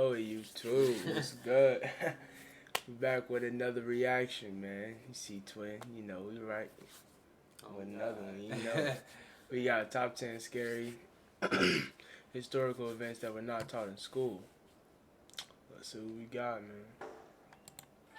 Yo, you too. What's good? We back with another reaction, man. You see, twin. You know we right. With another one. You know we got top 10 scary historical events that were not taught in school. Let's see what we got, man.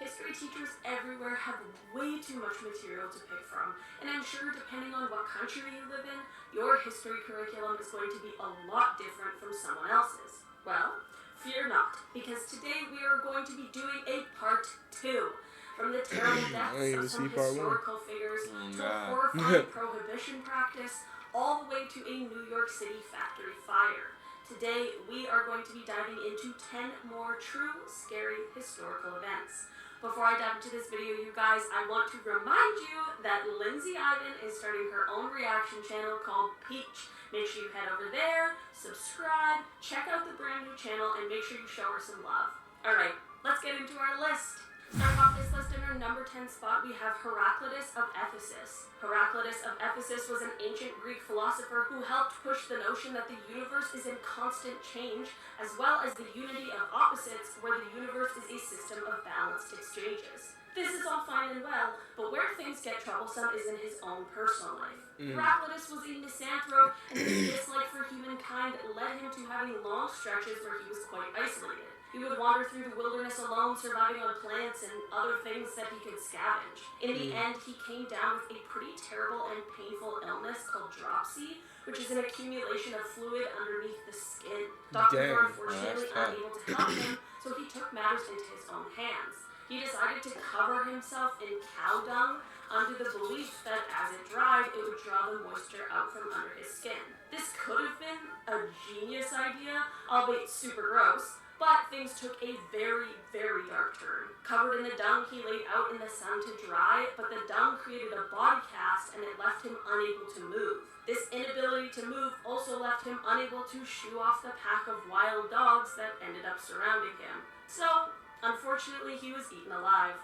History teachers everywhere have way too much material to pick from, and I'm sure depending on what country you live in, your history curriculum is going to be a lot different from someone else's. Well, fear not, because today we are going to be doing a part 2. From the terrible deaths of some historical figures to horrifying prohibition practice, all the way to a New York City factory fire. Today, we are going to be diving into 10 more true, scary historical events. Before I dive into this video, you guys, I want to remind you that Lindsay Ivan is starting her own reaction channel called Peach. Make sure you head over there, subscribe, check out the brand new channel, and make sure you show her some love. Alright, let's get into our list. Starting off this list in our number 10 spot, we have Heraclitus of Ephesus. Heraclitus of Ephesus was an ancient Greek philosopher who helped push the notion that the universe is in constant change, as well as the unity of opposites, where the universe is a system of balanced exchanges. This is all fine and well, but where things get troublesome is in his own personal life. Heraclitus was a misanthrope, and his dislike for humankind led him to having long stretches where he was quite isolated. He would wander through the wilderness alone, surviving on plants and other things that he could scavenge. In the end, he came down with a pretty terrible and painful illness called dropsy, which is an accumulation of fluid underneath the skin. Doctors were unfortunately unable to help him, so he took matters into his own hands. He decided to cover himself in cow dung under the belief that as it dried, it would draw the moisture out from under his skin. This could have been a genius idea, albeit super gross. But things took a very, very dark turn. Covered in the dung, he laid out in the sun to dry, but the dung created a body cast and it left him unable to move. This inability to move also left him unable to shoo off the pack of wild dogs that ended up surrounding him. So, unfortunately, he was eaten alive.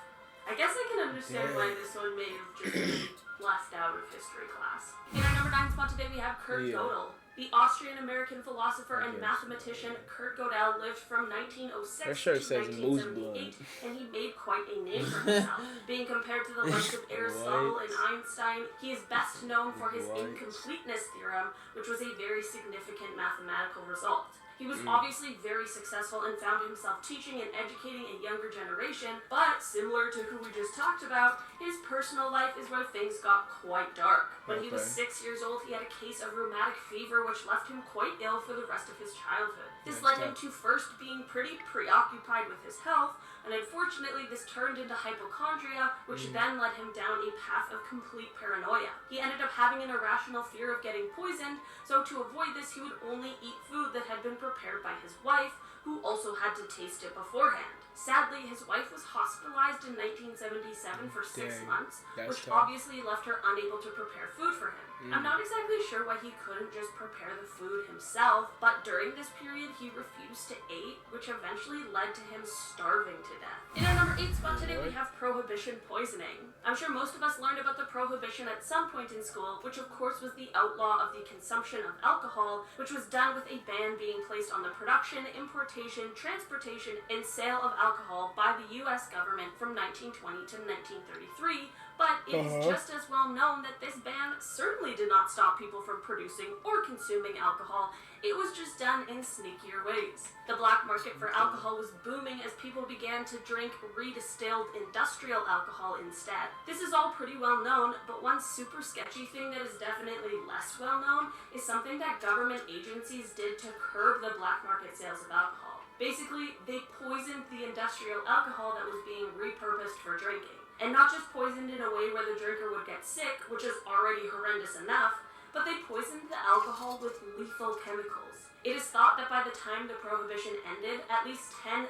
I guess I can understand why this one may have just been left out of history class. In our number 9 spot today, we have Kurt Gödel. The Austrian-American philosopher and mathematician Kurt Gödel lived from 1906 to 1978, and he made quite a name for himself. Being compared to the likes of Aristotle and Einstein, he is best known for his incompleteness theorem, which was a very significant mathematical result. He was obviously very successful and found himself teaching and educating a younger generation, but similar to who we just talked about, his personal life is where things got quite dark. When he was 6 years old, he had a case of rheumatic fever which left him quite ill for the rest of his childhood. This led him to first being pretty preoccupied with his health, and unfortunately this turned into hypochondria, which then led him down a path of complete paranoia. He ended up having an irrational fear of getting poisoned, so to avoid this he would only eat food that had been prepared by his wife, who also had to taste it beforehand. Sadly, his wife was hospitalized in 1977 for 6 months, which obviously left her unable to prepare food for him. I'm not exactly sure why he couldn't just prepare the food himself, but during this period he refused to eat, which eventually led to him starving to death. In our number 8 spot today, we have prohibition poisoning. I'm sure most of us learned about the prohibition at some point in school, which of course was the outlaw of the consumption of alcohol, which was done with a ban being placed on the production, importation, transportation, and sale of alcohol by the U.S. government from 1920 to 1933, but it is just as well known that this ban certainly did not stop people from producing or consuming alcohol. It was just done in sneakier ways. The black market for alcohol was booming as people began to drink redistilled industrial alcohol instead. This is all pretty well known, but one super sketchy thing that is definitely less well known is something that government agencies did to curb the black market sales of alcohol. Basically, they poisoned the industrial alcohol that was being repurposed for drinking. And not just poisoned in a way where the drinker would get sick, which is already horrendous enough, but they poisoned the alcohol with lethal chemicals. It is thought that by the time the prohibition ended, at least 10,000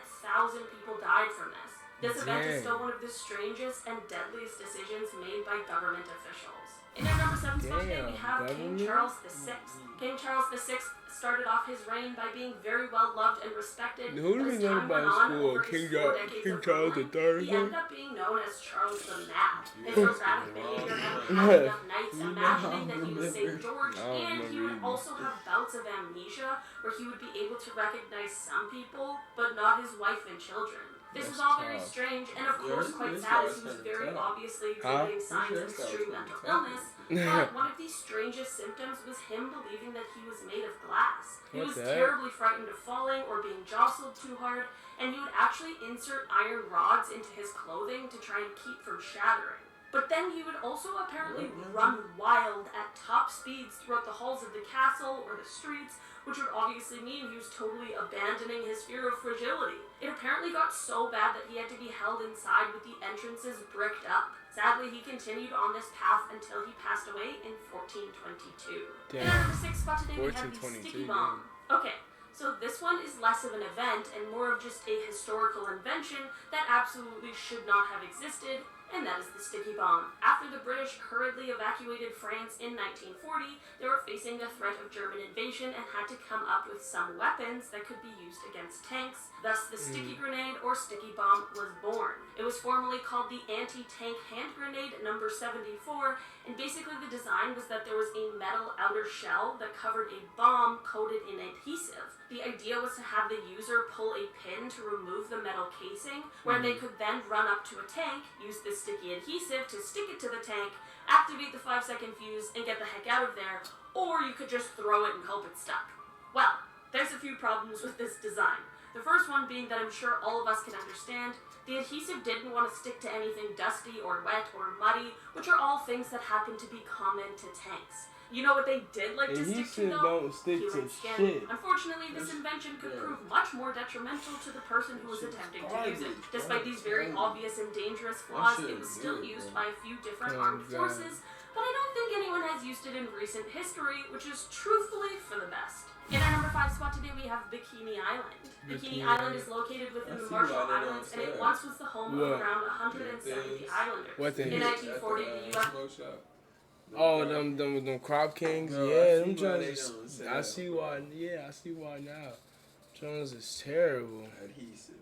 people died from this. This event is still one of the strangest and deadliest decisions made by government officials. In our number 7 spot today, we have King Charles VI. King Charles VI started off his reign by being very well loved and respected. Who do we learn about school? King Charles III? He ended up being known as Charles the Mad. His erratic behavior had enough knights imagining that he was St. George, and he would also have bouts of amnesia where he would be able to recognize some people, but not his wife and children. This was all very strange, and of course quite sad, as he was very obviously exhibiting signs of extreme mental illness. But one of the strangest symptoms was him believing that he was made of glass. He was terribly frightened of falling or being jostled too hard, and he would actually insert iron rods into his clothing to try and keep from shattering. But then he would also apparently run wild at top speeds throughout the halls of the castle or the streets, which would obviously mean he was totally abandoning his fear of fragility. It apparently got so bad that he had to be held inside with the entrances bricked up. Sadly, he continued on this path until he passed away in 1422. Damn. In our number 6 spot today, we have the sticky bomb. Okay, so this one is less of an event and more of just a historical invention that absolutely should not have existed, and that is the sticky bomb. After the British hurriedly evacuated France in 1940, they were facing the threat of German invasion and had to come up with some weapons that could be used against tanks. Thus, the sticky grenade or sticky bomb was born. It was formerly called the anti-tank hand grenade number 74, and basically the design was that there was a metal outer shell that covered a bomb coated in adhesive. The idea was to have the user pull a pin to remove the metal casing, where they could then run up to a tank, use the sticky adhesive to stick it to the tank, activate the 5-second fuse, and get the heck out of there, or you could just throw it and hope it stuck. Well, there's a few problems with this design. The first one being that I'm sure all of us can understand, the adhesive didn't want to stick to anything dusty or wet or muddy, which are all things that happen to be common to tanks. You know what they did like to stick to, though? Don't stick Human to skin. shit. Unfortunately, this invention could prove much more detrimental to the person who was attempting to use it. Despite these very obvious and dangerous flaws, it was still used by a few different armed forces, but I don't think anyone has used it in recent history, which is truthfully for the best. In our number 5 spot today, we have Bikini Island. Bikini Island is located within the Marshall Islands, and it once was the home of around 170 islanders. In 1940, the U.S. Oh, them crop kings. Bro, yeah, I them see why Jones. I see why. Yeah, I see why now. Jones is terrible. Adhesive.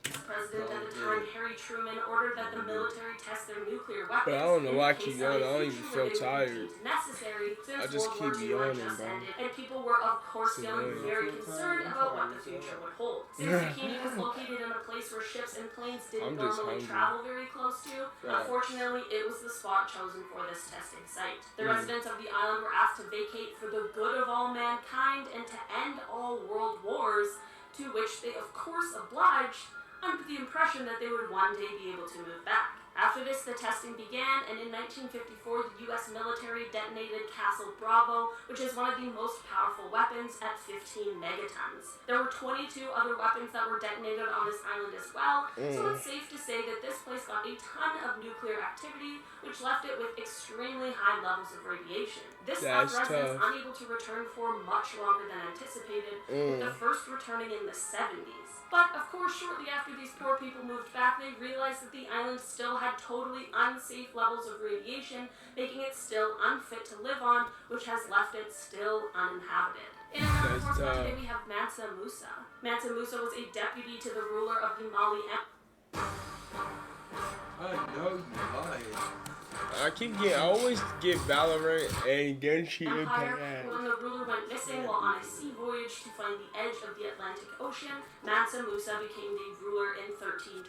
President at the time, Harry Truman, ordered that the military test their nuclear weapons. But I don't know why I in keep case yawning. of I a don't even future feel where they would be tired. deemed necessary, since I just World keep War II had yawning, just bro. ended, and people were of course It's feeling annoying. very concerned about what the future would hold. Since Bikini was located in a place where ships and planes didn't I'm just normally hungry. travel very close to, unfortunately, it was the spot chosen for this testing site. The residents of the island were asked to vacate for the good of all mankind and to end all world wars, to which they of course obliged, under the impression that they would one day be able to move back. After this, the testing began, and in 1954, the U.S. military detonated Castle Bravo, which is one of the most powerful weapons at 15 megatons. There were 22 other weapons that were detonated on this island as well, so it's safe to say that this place got a ton of nuclear activity, which left it with extremely high levels of radiation. This left residents unable to return for much longer than anticipated, with the first returning in the 70s. But, of course, shortly after these poor people moved back, they realized that the island still had totally unsafe levels of radiation, making it still unfit to live on, which has left it still uninhabited. In our number 4 spot today, we have Mansa Musa. Mansa Musa was a deputy to the ruler of the Mali Empire. I know you lying. I always get Valorant and Genshin Impact. When the ruler went missing while on a sea voyage to find the edge of the Atlantic Ocean, Mansa Musa became the ruler in 1312.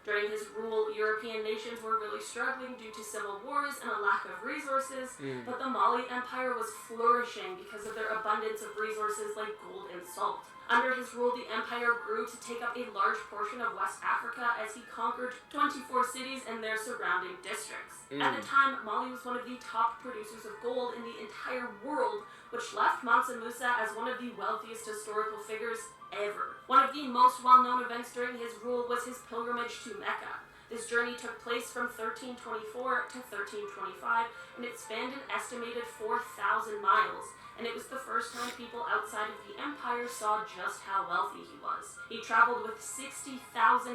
During his rule, European nations were really struggling due to civil wars and a lack of resources, but the Mali Empire was flourishing because of their abundance of resources like gold and salt. Under his rule, the empire grew to take up a large portion of West Africa as he conquered 24 cities and their surrounding districts. At the time, Mali was one of the top producers of gold in the entire world, which left Mansa Musa as one of the wealthiest historical figures ever. One of the most well-known events during his rule was his pilgrimage to Mecca. This journey took place from 1324 to 1325, and it spanned an estimated 4,000 miles. And it was the first time people outside of the empire saw just how wealthy he was. He traveled with 60,000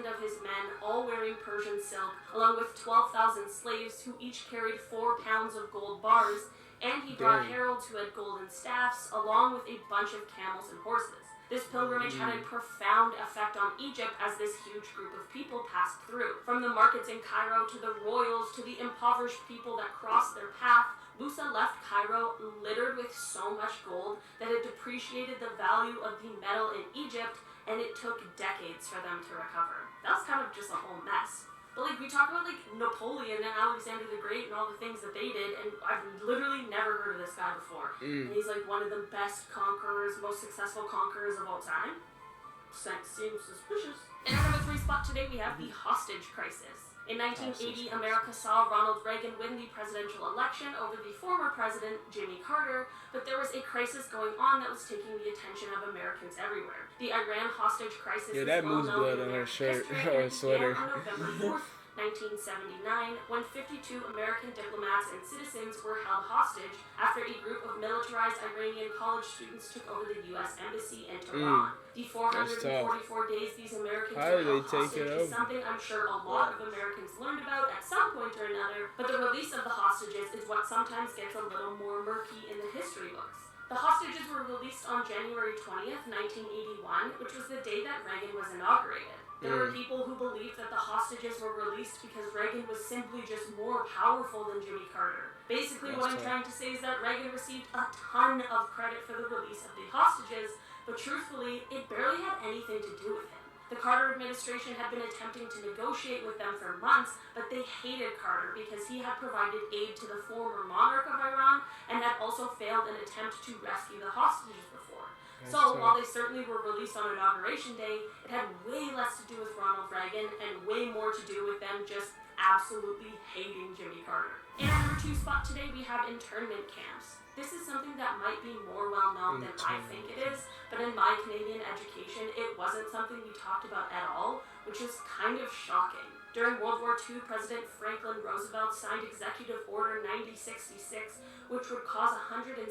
of his men, all wearing Persian silk, along with 12,000 slaves who each carried 4 pounds of gold bars, And he brought heralds who had golden staffs, along with a bunch of camels and horses. This pilgrimage had a profound effect on Egypt as this huge group of people passed through. From the markets in Cairo to the royals to the impoverished people that crossed their path, Musa left Cairo littered with so much gold that it depreciated the value of the metal in Egypt, and it took decades for them to recover. That was kind of just a whole mess. But like, we talk about like Napoleon and Alexander the Great and all the things that they did, and I've literally never heard of this guy before. And he's like one of the best conquerors, most successful conquerors of all time. Seems suspicious. In our number 3 spot today, we have the hostage crisis. In 1980, America saw Ronald Reagan win the presidential election over the former president, Jimmy Carter, but there was a crisis going on that was taking the attention of Americans everywhere. The Iran hostage crisis is that well moves known blood in on her American shirt history, or and sweater. began on November 4th, 1979, when 52 American diplomats and citizens were held hostage after a group of militarized Iranian college students took over the U.S. Embassy in Tehran. The 444 days these Americans were held hostage is something I'm sure a lot of Americans learned about at some point or another, but the release of the hostages is what sometimes gets a little more murky in the history books. The hostages were released on January 20th, 1981, which was the day that Reagan was inaugurated. There were people who believed that the hostages were released because Reagan was simply just more powerful than Jimmy Carter. Basically, what I'm trying to say is that Reagan received a ton of credit for the release of the hostages, but truthfully, it barely had anything to do with him. The Carter administration had been attempting to negotiate with them for months, but they hated Carter because he had provided aid to the former monarch of Iran and had also failed an attempt to rescue the hostages before. So, while they certainly were released on Inauguration Day, it had way less to do with Ronald Reagan and way more to do with them just absolutely hating Jimmy Carter. In our number 2 spot today, we have internment camps. This is something that might be more well known than I think it is, but in my Canadian education, it wasn't something we talked about at all, which is kind of shocking. During World War II, President Franklin Roosevelt signed Executive Order 9066, which would cause 117,000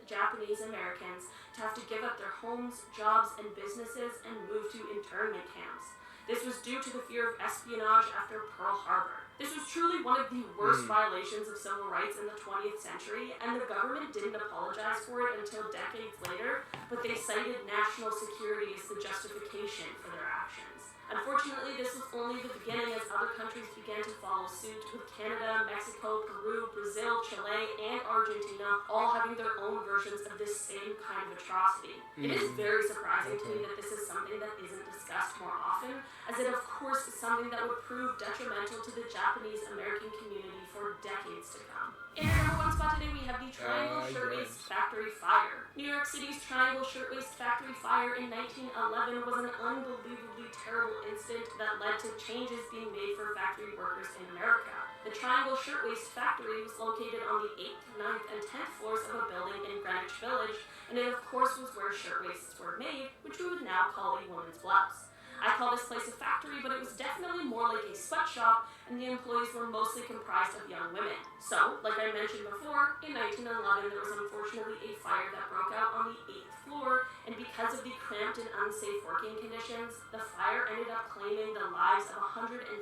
Japanese Americans to have to give up their homes, jobs, and businesses and move to internment camps. This was due to the fear of espionage after Pearl Harbor. This was truly one of the worst violations of civil rights in the 20th century, and the government didn't apologize for it until decades later, but they cited national security as the justification for their actions. Unfortunately, this was only the beginning as other countries began to follow suit, with Canada, Mexico, Peru, Brazil, Chile, and Argentina all having their own versions of this same kind of atrocity. It is very surprising to me that this is something that isn't discussed more often, as it of course is something that would prove detrimental to the Japanese American community for decades to come. In our number 1 spot today, we have the Triangle Shirtwaist Factory Fire. New York City's Triangle Shirtwaist Factory Fire in 1911 was an unbelievably terrible incident that led to changes being made for factory workers in America. The Triangle Shirtwaist Factory was located on the 8th, 9th, and 10th floors of a building in Greenwich Village, and it of course was where shirtwaists were made, which we would now call a woman's blouse. I call this place a factory, but it was definitely more like a sweatshop, and the employees were mostly comprised of young women. So, like I mentioned before, in 1911 there was unfortunately a fire that broke out on the 8th floor, and because of the cramped and unsafe working conditions, the fire ended up claiming the lives of 146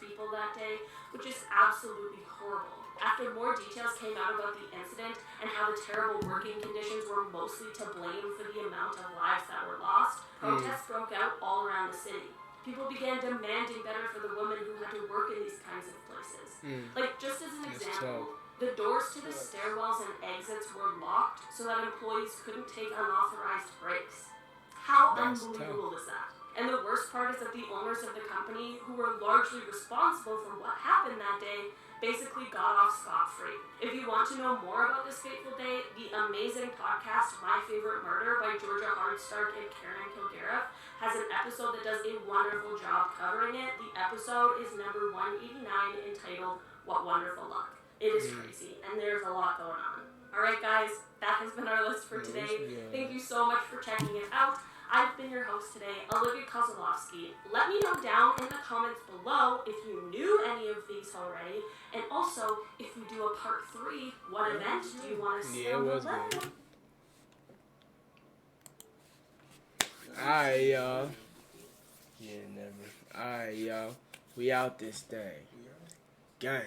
people that day, which is absolutely horrible. After more details came out about the incident and how the terrible working conditions were mostly to blame for the amount of lives that were lost, protests broke out all around the city. People began demanding better for the women who had to work in these kinds of places. Like, just as an example, the doors to the stairwells and exits were locked so that employees couldn't take unauthorized breaks. How unbelievable is that? And the worst part is that the owners of the company, who were largely responsible for what happened that day, basically got off scot-free. If you want to know more about this fateful day, the amazing podcast My Favorite Murder by Georgia Hardstark and Karen Kilgariff has an episode that does a wonderful job covering it. The episode is number 189, entitled What Wonderful Luck. It is crazy, and there's a lot going on. Alright guys, that has been our list for today. Thank you so much for checking it out. I've been your host today, Olivia Kozlowski. Let me know down in the comments below if you knew any of these already, and also, if we do a part 3, what event do you want to see on the list? Alright, y'all. Yeah, never. Alright, y'all. We out this thing. Gang.